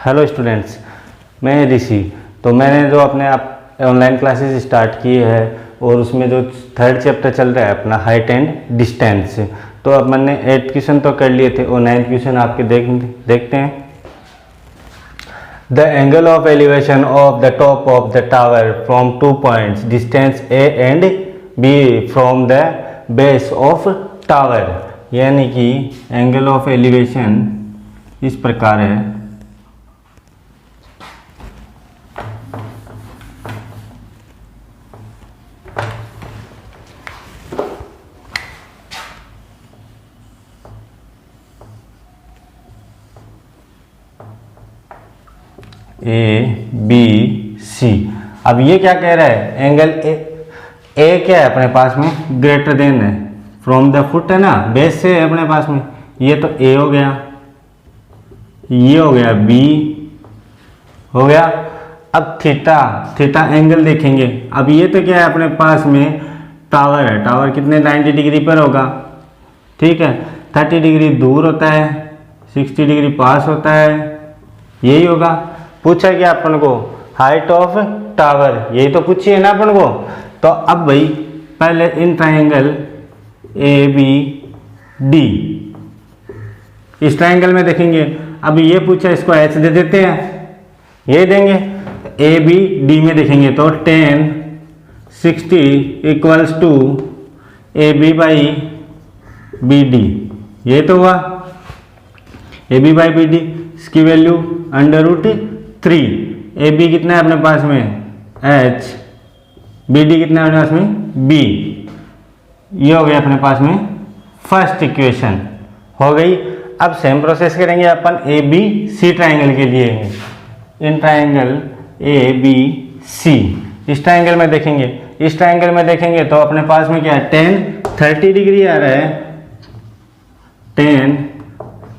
Hello students, मैं ऋषि। तो मैंने जो अपने आप ऑनलाइन क्लासेस स्टार्ट किए हैं और उसमें जो थर्ड चैप्टर चल रहा है अपना हाइट एंड डिस्टेंस, तो अब मैंने 8th क्वेश्चन तो कर लिए थे और 9th क्वेश्चन आपके देखते हैं। The angle of elevation of the top of the tower from 2 points, distance A and B from the base of tower. यानी कि एंगल ऑफ एलिवेशन इस प्रकार है। A B C. अब ये क्या कह रहा है, एंगल ए क्या है अपने पास में, ग्रेटर देन है फ्रॉम द फुट है ना, बेस से है अपने पास में। ये तो ए हो गया, ये हो गया बी हो गया। अब थीटा एंगल देखेंगे। अब ये तो क्या है अपने पास में टावर है, टावर कितने 90 डिग्री पर होगा, ठीक है। 30 डिग्री दूर होता है, 60 डिग्री पास होता है, यही होगा। पूछा गया अपन को हाइट ऑफ टावर, यही तो पूछी है ना अपन को। तो अब भाई पहले in triangle A B D, इस ट्रायंगल में देखेंगे। अब ये पूछा, इसको एच दे देते हैं, ये देंगे। ए बी डी में देखेंगे तो 10 60 equals to A B by B D, ये तो हुआ A B by B D. इसकी वैल्यू √3। ए बी कितना है अपने पास में एच, बी डी कितना है अपने पास में बी। ये हो गया अपने पास में फर्स्ट इक्वेशन हो गई। अब सेम प्रोसेस करेंगे अपन ए बी सी ट्राइंगल के लिए। इन ट्राइंगल ए बी सी, इस ट्राइंगल में देखेंगे, इस ट्राइंगल में देखेंगे तो अपने पास में क्या है 10 30 डिग्री आ रहा है। 10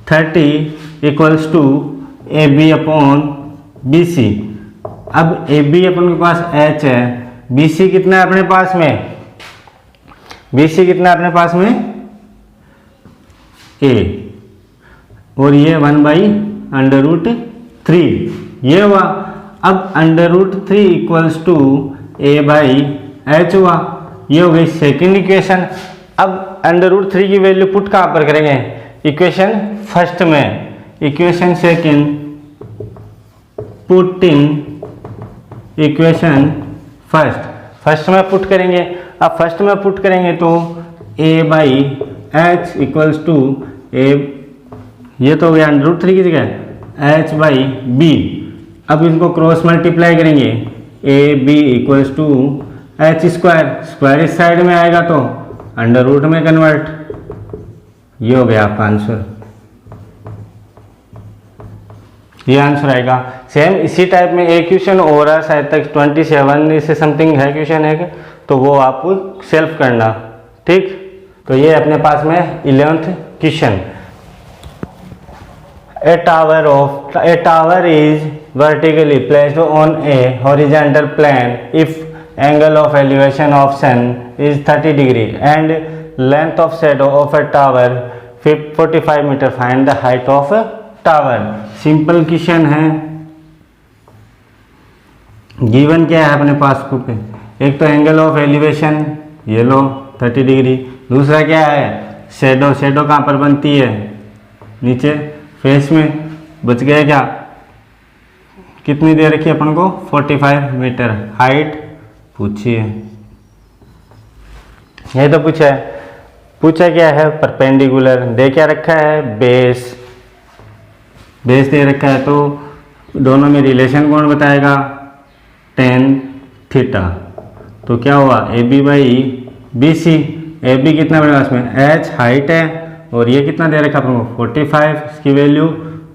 30 equals to A B upon B C. अब ए बी अपन के पास एच है, बी सी कितना है अपने पास में, बी सी कितना है अपने पास में ए, और ये 1/√3 ये हुआ। अब √3 equals to A by H हुआ, ये हो गई सेकेंड इक्वेशन। अब √3 की वैल्यू पुट कहाँ पर करेंगे, इक्वेशन फर्स्ट में। Equation second put in equation first में पुट करेंगे। अब फर्स्ट में पुट करेंगे तो a by h equals to a, ये तो हो गया √3 की जगह h बाई बी। अब इनको क्रॉस मल्टीप्लाई करेंगे, A B equals to H square इस साइड में आएगा तो √ में कन्वर्ट, ये हो गया आपका आंसर, ये आंसर आएगा। सेम इसी टाइप में एक क्वेश्चन और है, शायद तक 27 से समथिंग है क्वेश्चन है, तो वो आप सेल्फ करना, ठीक। तो ये अपने पास में 11th question. A tower is vertically placed on a horizontal plane if angle of elevation of sun is 30 degree and length of shadow of a tower 45 metre, find the height of tower. Simple question है। Given क्या है अपने पास को पे, एक तो angle of elevation ये लो 30 degree, दूसरा क्या है शैडो, शैडो कहाँ पर बनती है नीचे फेस में। बच गया क्या, कितनी दे रखी है अपन को 45 मीटर। हाइट पूछिए, ये तो पूछा क्या है परपेंडिकुलर, दे क्या रखा है बेस दे रखा है। तो दोनों में रिलेशन कौन बताएगा, tan थीटा। तो क्या हुआ A B by B C. A B कितना बनेगा उसमें एच हाइट है, और ये कितना दे रखा अपन को 45, इसकी वैल्यू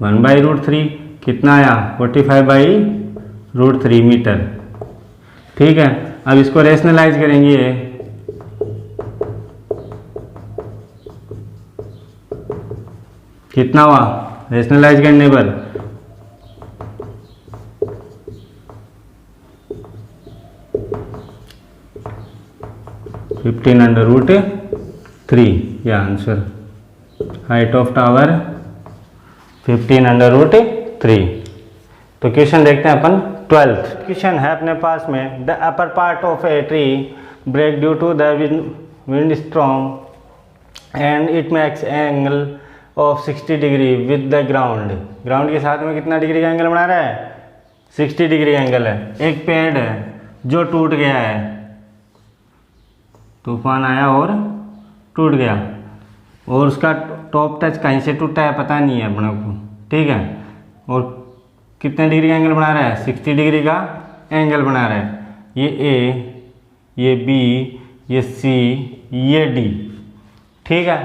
1/√3 कितना आया 45/√3 मीटर, ठीक है। अब इसको रेशनलाइज करेंगे, कितना हुआ रेशनलाइज करने पर 15/√3, यह आंसर। Height of tower 15/√3। तो क्वेश्चन देखते हैं अपन 12th क्वेश्चन है अपने पास में, the upper part of a tree break due to the wind storm and it makes angle of 60 degree with the ground. Ground के साथ में कितना डिग्री का एंगल बना रहा है? 60 डिग्री एंगल है। एक पेड़ है जो टूट गया है, तूफान आया और टूट गया, और उसका टॉप टच कहीं से टूटा है पता नहीं है अपने को, ठीक है। और कितने डिग्री का एंगल बना रहा है? 60 डिग्री का एंगल बना रहा है। ये ए, ये बी, ये सी, ये डी, ठीक है।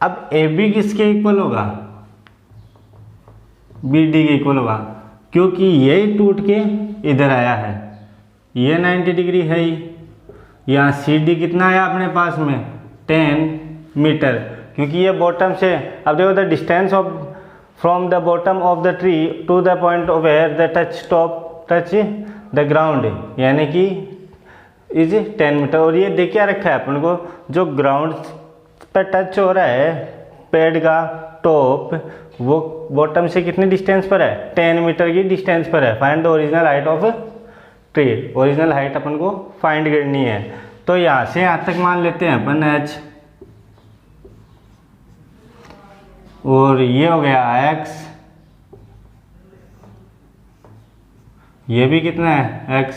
अब ए बी किसके इक्वल होगा? बी डी के इक्वल होगा, क्योंकि ये टूट के इधर आया है, ये 90 डिग्री है ही। यहाँ सी डी कितना आया अपने पास में? 10 मीटर, क्योंकि ये बॉटम से, अब देखो the distance of from the bottom of the tree to the point where the touch the ground, यानी कि इज 10 मीटर। और ये देख क्या रखा है अपन को, जो ग्राउंड पर टच हो रहा है पेड़ का टॉप, वो बॉटम से कितनी डिस्टेंस पर है? 10 मीटर की डिस्टेंस पर है। Find the original height of tree, original height अपन को फाइंड करनी है। तो यहाँ से यहाँ तक मान लेते हैं अपन h, और ये हो गया x, ये भी कितना है? x।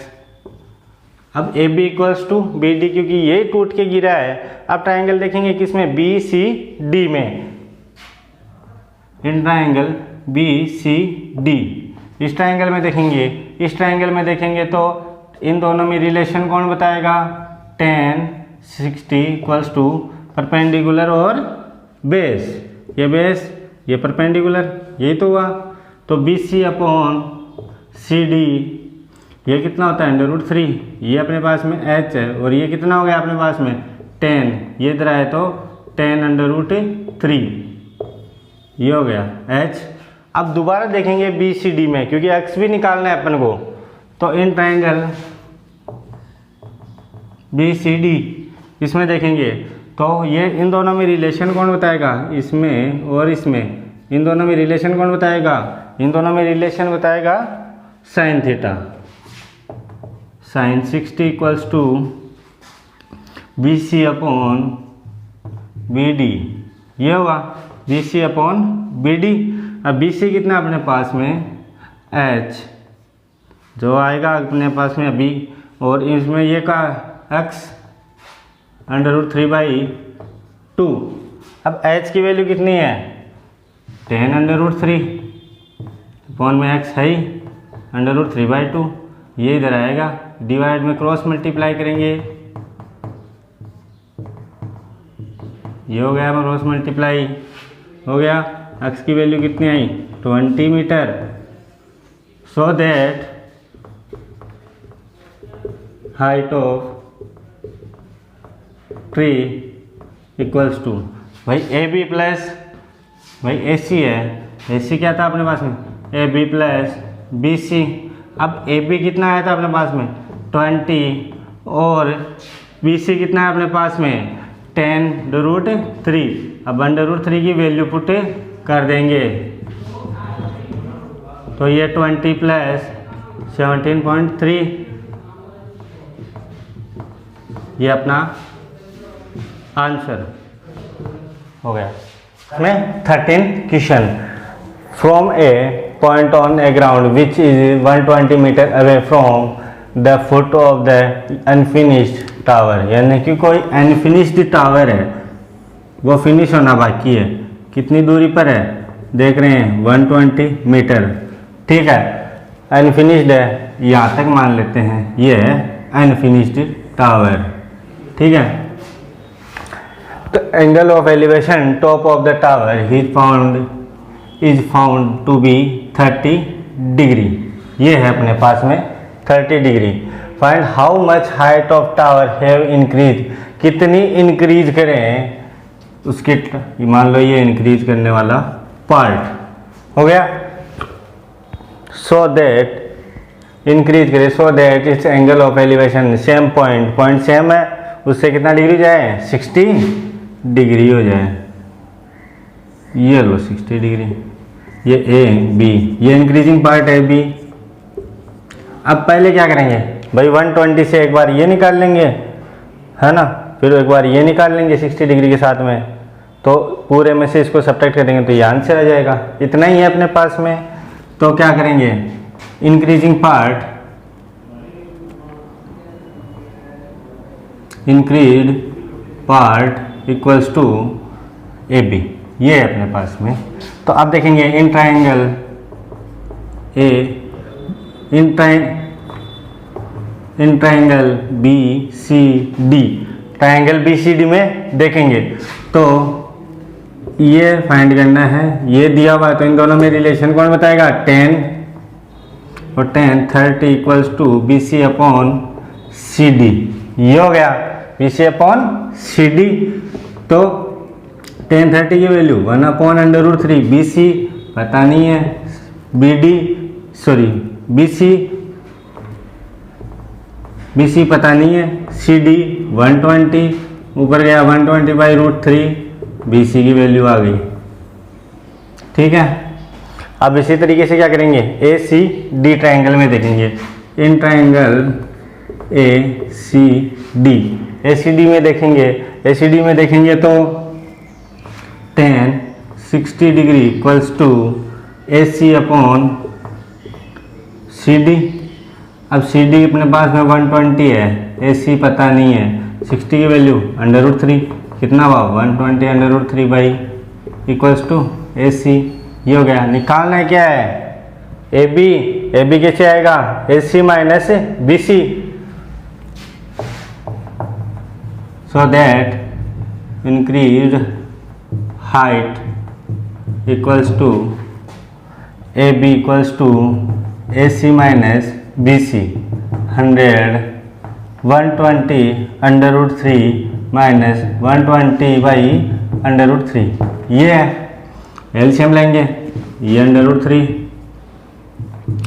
अब A B equals to B D, क्योंकि ये टूट के गिरा है। अब ट्राइंगल देखेंगे किसमें? बी सी डी में, in triangle B C D. इस ट्राइंगल में देखेंगे, इस ट्राइंगल में देखेंगे तो इन दोनों में रिलेशन कौन बताएगा? 10 60 इक्वल्स टू परपेंडिकुलर और बेस, ये बेस ये परपेंडिकुलर, यही तो हुआ। तो B C upon C D, ये कितना होता है? √3। ये अपने पास में h है, और ये कितना हो गया अपने पास में? 10, ये इधर आए तो 10√3, ये हो गया h। अब दोबारा देखेंगे बी सी डी में, क्योंकि x भी निकालना है अपन को। तो in triangle B C D, इसमें देखेंगे तो ये इन दोनों में रिलेशन कौन बताएगा? इसमें और इसमें, इन दोनों में रिलेशन कौन बताएगा? इन दोनों में रिलेशन बताएगा sine theta. Sine 60 equals to B C upon B D, ये हुआ B C upon B D. अब बी सी कितना अपने पास में? h, जो आएगा अपने पास में अभी, और इसमें ये का x √3/2। अब h की वैल्यू कितनी है? 10√3 अपॉन में x है ही √3/2, ये इधर आएगा, डिवाइड में क्रॉस मल्टीप्लाई करेंगे, ये हो गया क्रॉस मल्टीप्लाई हो गया। x की वैल्यू कितनी आई? 20 metre. So that height of tree equals to, भाई ए बी प्लस, भाई ए सी है, ए सी क्या था अपने पास में? A B plus B C. अब ए बी कितना आया था अपने पास में? 20, और बी सी कितना है अपने पास में? 10√3। अब 1√3 की वैल्यू पुट कर देंगे, तो ये 20 प्लस 17.3, ये अपना आंसर हो गया। में 13 question, from a point on a ground which is 120 metre away from the foot of the unfinished tower, यानी कि कोई अनफिनिश्ड टावर है, वो फिनिश होना बाकी है। कितनी दूरी पर है? देख रहे हैं 120 मीटर, ठीक है। अनफिनिश्ड है, यहाँ तक मान लेते हैं ये है अनफिनिश्ड टावर, ठीक है। तो angle of elevation top of the tower is found to be 30 degree, ये है अपने पास में 30 degree. Find how much height of tower have increase, कितनी इंक्रीज करें उसकी, मान लो ये इंक्रीज करने वाला पार्ट हो गया। सो दैट इंक्रीज करें, so that it's angle of elevation same point same है, उससे कितना डिग्री जाए? 60 डिग्री हो जाए। ये लो 60 डिग्री, ये ए बी, ये इंक्रीजिंग पार्ट है बी, अब पहले क्या करेंगे भाई, 120 से एक बार ये निकाल लेंगे, है ना, फिर एक बार ये निकाल लेंगे 60 डिग्री के साथ में, तो पूरे में से इसको सब्ट्रैक्ट करेंगे तो ये आंसर आ जाएगा। इतना ही है अपने पास में। तो क्या करेंगे, increasing part, increase part equals to A B, ये है अपने पास में। तो अब देखेंगे in triangle A, in triangle B C D, triangle B C D में देखेंगे तो ये फाइंड करना है, ये दिया हुआ है तो इन दोनों में रिलेशन कौन बताएगा, 10 और 10 30 equals to B C upon C D, ये हो गया B C upon C D. तो 10 30 की वैल्यू 1/√3, बी सी पता नहीं है, B D sorry B C पता नहीं है, सी डी 120 ऊपर गया 120/√3, बी सी की वैल्यू आ गई। ठीक है, अब इसी तरीके से क्या करेंगे, ए सी डी ट्राइंगल में देखेंगे, in triangle A C D, A C D में देखेंगे, ए सी डी में देखेंगे तो 10 60 degree equals to A C upon C D. अब सी डी अपने पास में 120 है, ए सी पता नहीं है, 60 की वैल्यू √3 कितना हुआ 120/√3 बाई इक्वल्स टू ए सी, ये हो गया। निकालना है क्या है, ए बी कैसे आएगा, A C minus B C, so that increase height equals to A B equals to A C minus B C, 120/√3 minus 120/√3, ये है। एलसीएम लेंगे, ये √3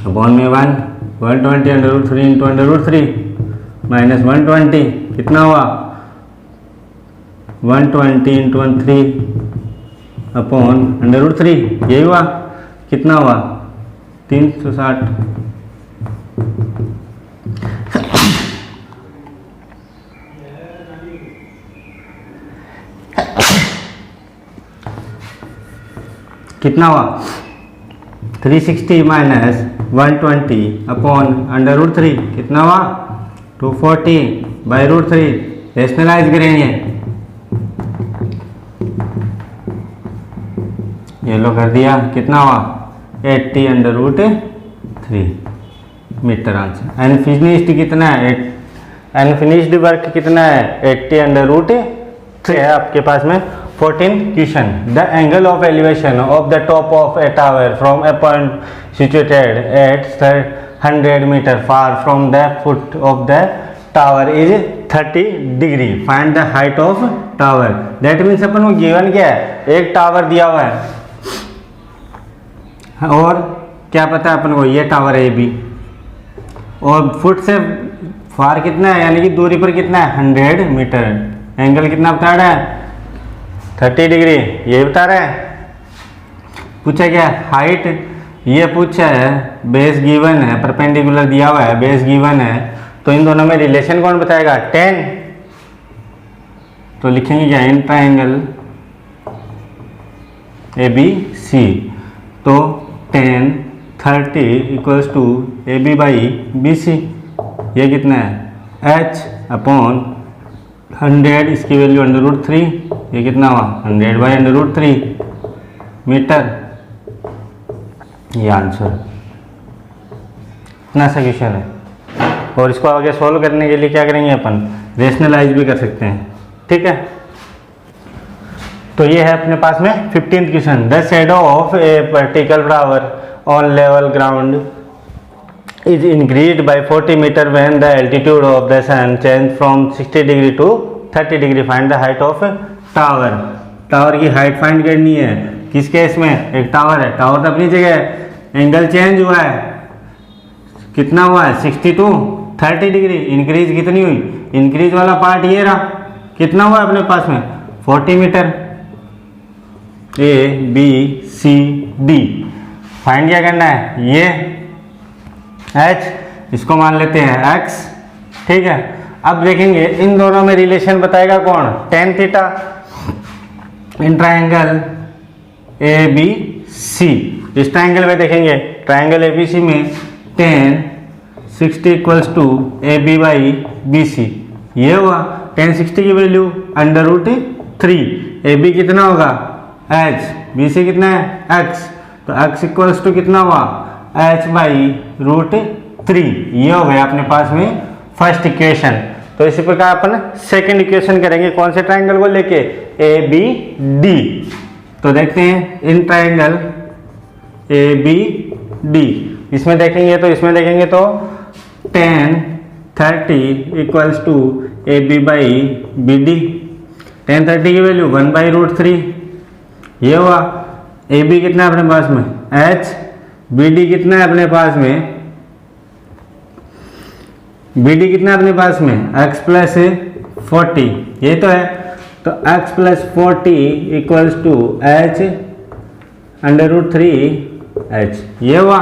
अपॉन में 120/√3 इंटू √3 माइनस 120 कितना हुआ 120 इंटू 3 अपॉन √3, यही हुआ, कितना हुआ 360। कितना हुआ 360 माइनस 120 अपॉन √3 कितना हुआ 240/√3, रेशनलाइज करेंगे, ये लो कर दिया, कितना हुआ 80/√3 मीटर आंसर। अनफिनिश्ड कितना है, अनफिनिश्ड वर्क कितना है 80/√3 है आपके पास में। 14 question, the angle of elevation of the top of a tower from a point situated at 100 metre far from the foot of the tower is 30 degree, find the height of tower. That means अपन को given क्या है, एक tower दिया हुआ है और क्या पता है अपन को, ये टावर है बी, और फुट से फार कितना है, यानी कि दूरी पर कितना है 100 मीटर, एंगल कितना बता रहा है 30 डिग्री, ये बता रहा है। पूछा क्या हाइट, ये पूछा है, बेस गिवन है, परपेंडिकुलर दिया हुआ है, बेस गिवन है, तो इन दोनों में रिलेशन कौन बताएगा 10। तो लिखेंगे क्या, इन ट्राइंगल ए बी सी, तो 10 30 equals to A B by B C, ये कितना है h अपॉन 100, इसकी वैल्यू √3, ये कितना हुआ 100/√3 मीटर, ये आंसर। इतना सा क्वेश्चन है, और इसको आगे सॉल्व करने के लिए क्या करेंगे अपन, रेशनलाइज भी कर सकते हैं। ठीक है, तो ये है अपने पास में 15th question, the shadow of A vertical tower on level ground is increased by 40 meter when the altitude of the sun change from 60 degree to 30 degree, find the height of tower। Tower की height find करनी है, किस case में, एक tower है, tower तो अपनी जगह है, एंगल चेंज हुआ है, कितना हुआ है 60 to 30 डिग्री, इंक्रीज कितनी हुई, इंक्रीज वाला पार्ट ये रहा, कितना हुआ अपने पास में 40 metre. A B C D find क्या करना है, ये h इसको मान लेते हैं x, ठीक है। अब देखेंगे इन दोनों में रिलेशन बताएगा कौन, tan theta in triangle ABC। इस ट्रायंगल में देखेंगे ट्रायंगल ABC में tan 60 equals to AB by BC। ये हुआ tan 60 की वैल्यू √3, AB कितना होगा h, BC कितना है x, तो x इक्वल्स टू कितना हुआ h बाई √3। ये हो गया अपने पास में फर्स्ट इक्वेशन। तो इसी प्रकार अपन सेकंड इक्वेशन करेंगे कौन से ट्रायंगल को लेके, ABD। तो देखते हैं इन ट्रायंगल ABD, इसमें देखेंगे तो tan 30 equals to AB by BD। tan 30 की वैल्यू 1/√3। ये हुआ AB कितना है अपने पास में h, BD कितना है अपने पास में, BD कितना है अपने पास में x प्लस 40, ये तो है। तो x plus 40 equals to h √3h। ये हुआ।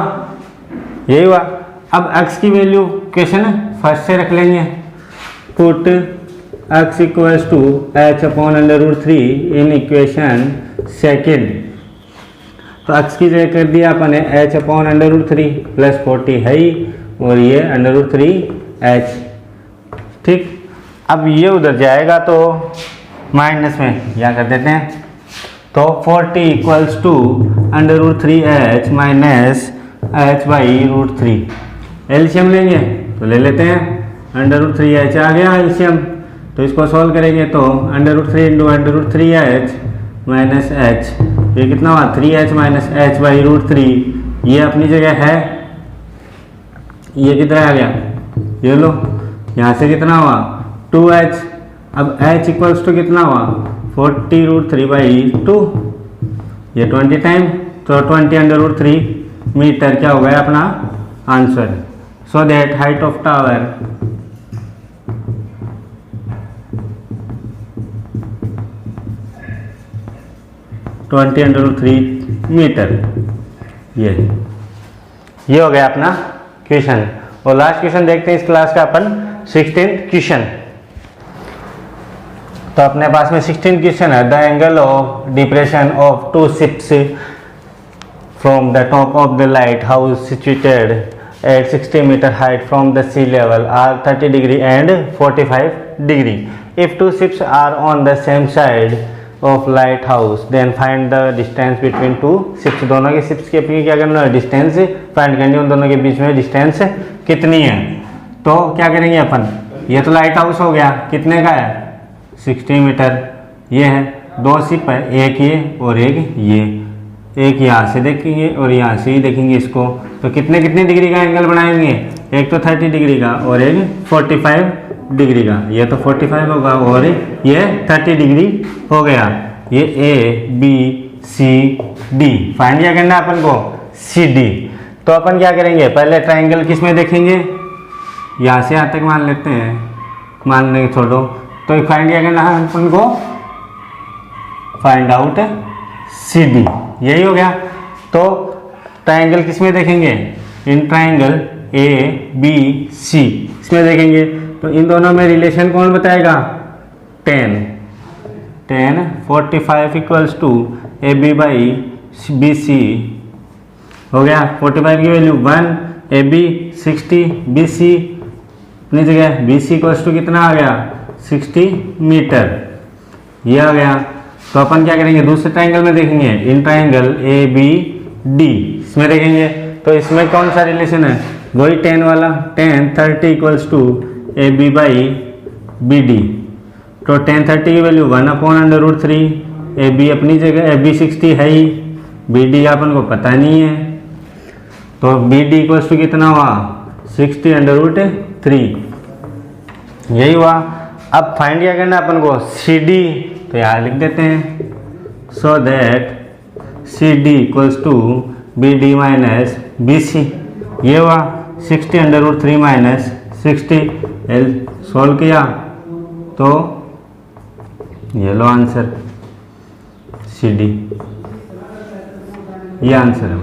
अब x की वैल्यू क्वेश्चन फर्स्ट से रख लेंगे, put x equals to h upon √3 in equation second. तो x की जगह कर दिया अपन ने h अपॉन √3 प्लस 40 है ही, और ये √3h, ठीक। अब ये उधर जाएगा तो माइनस में क्या कर देते हैं, तो 40 equals to √3h minus h by √3। LCM लेंगे तो ले लेते हैं, √3h आ गया एलसीएम। तो इसको सॉल्व करेंगे तो √3 इंटू √3h माइनस h, ये कितना हुआ 3h माइनस h बाई √3। ये अपनी जगह है, ये कितना आ गया, ये लो, यहाँ से कितना हुआ 2h। अब h इक्वल्स टू कितना हुआ 40√3/2, ये 20 टाइम, तो 20 मीटर क्या हो गया अपना answer. So that height of tower metre. ये हो गया अपना क्वेश्चन। और लास्ट क्वेश्चन देखते हैं इस क्लास का अपन 16th क्वेश्चन। तो अपने पास में 16th क्वेश्चन है, the angle of depression of two ships from the top of the lighthouse situated at 60 metre height from the sea level are 30 degree and 45 degree. If two ships are on the same side of lighthouse then find the distance between two ships. दोनों के ships के अपनी क्या करना है, distance find करनी है, उन दोनों के बीच में डिस्टेंस कितनी है। तो क्या करेंगे अपन, ये तो लाइट हाउस हो गया, कितने का है 60 मीटर। ये है दो शिप है, एक ये और एक ये, एक यहाँ से देखेंगे और यहाँ से ही देखेंगे इसको। तो कितने डिग्री का एंगल बनाएंगे, एक तो 30 डिग्री का और एक 45 डिग्री का। ये तो 45 होगा और ये 30 डिग्री हो गया। ये ABCD फाइंड क्या करना है अपन को, CD। तो अपन क्या करेंगे, पहले ट्रायंगल किस में देखेंगे, यहाँ से यहाँ तक मान लेते हैं, मान लेंगे छोड़ो। तो फाइंड क्या करना है अपन को, फाइंड आउट CD। यही हो गया। तो ट्रायंगल किस में देखेंगे, इन ट्रायंगल ABC इसमें देखेंगे। तो इन दोनों में रिलेशन कौन बताएगा, tan 45 equals to AB by BC हो गया। 45 की वैल्यू 1, AB 60, BC अपनी जगह BC इक्वल्स टू कितना आ गया 60 मीटर, ये आ गया। तो अपन क्या करेंगे, दूसरे ट्रायंगल में देखेंगे, इन ट्रायंगल ABD इसमें देखेंगे। तो इसमें कौन सा रिलेशन है, वही tan वाला, tan 30 equals to AB by BD। तो tan 30 की वैल्यू 1/√3, AB अपनी जगह, AB 60 है ही, BD अपन को पता नहीं है। तो BD इक्वल्स टू कितना हुआ 60√3, यही हुआ। अब फाइंड क्या करना अपन को, CD। तो यहाँ लिख देते हैं, so that CD equals to BD minus BC। ये हुआ 60√3 माइनस 60। एल सॉल्व किया तो ये लो आंसर CD, ये आंसर है।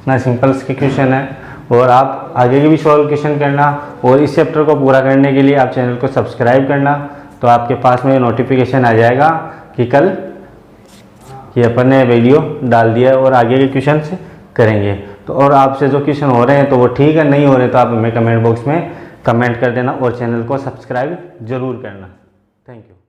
इतना सिंपल के क्वेश्चन है। और आप आगे के भी सॉल्व क्वेश्चन करना, और इस चैप्टर को पूरा करने के लिए आप चैनल को सब्सक्राइब करना, तो आपके पास में नोटिफिकेशन आ जाएगा कि कल ये अपन ने वीडियो डाल दिया है और आगे के क्वेश्चन करेंगे। तो और आपसे जो क्वेश्चन हो रहे हैं तो वो ठीक है, नहीं हो रहे तो आप हमें कमेंट बॉक्स में कमेंट कर देना और चैनल को सब्सक्राइब जरूर करना। Thank you.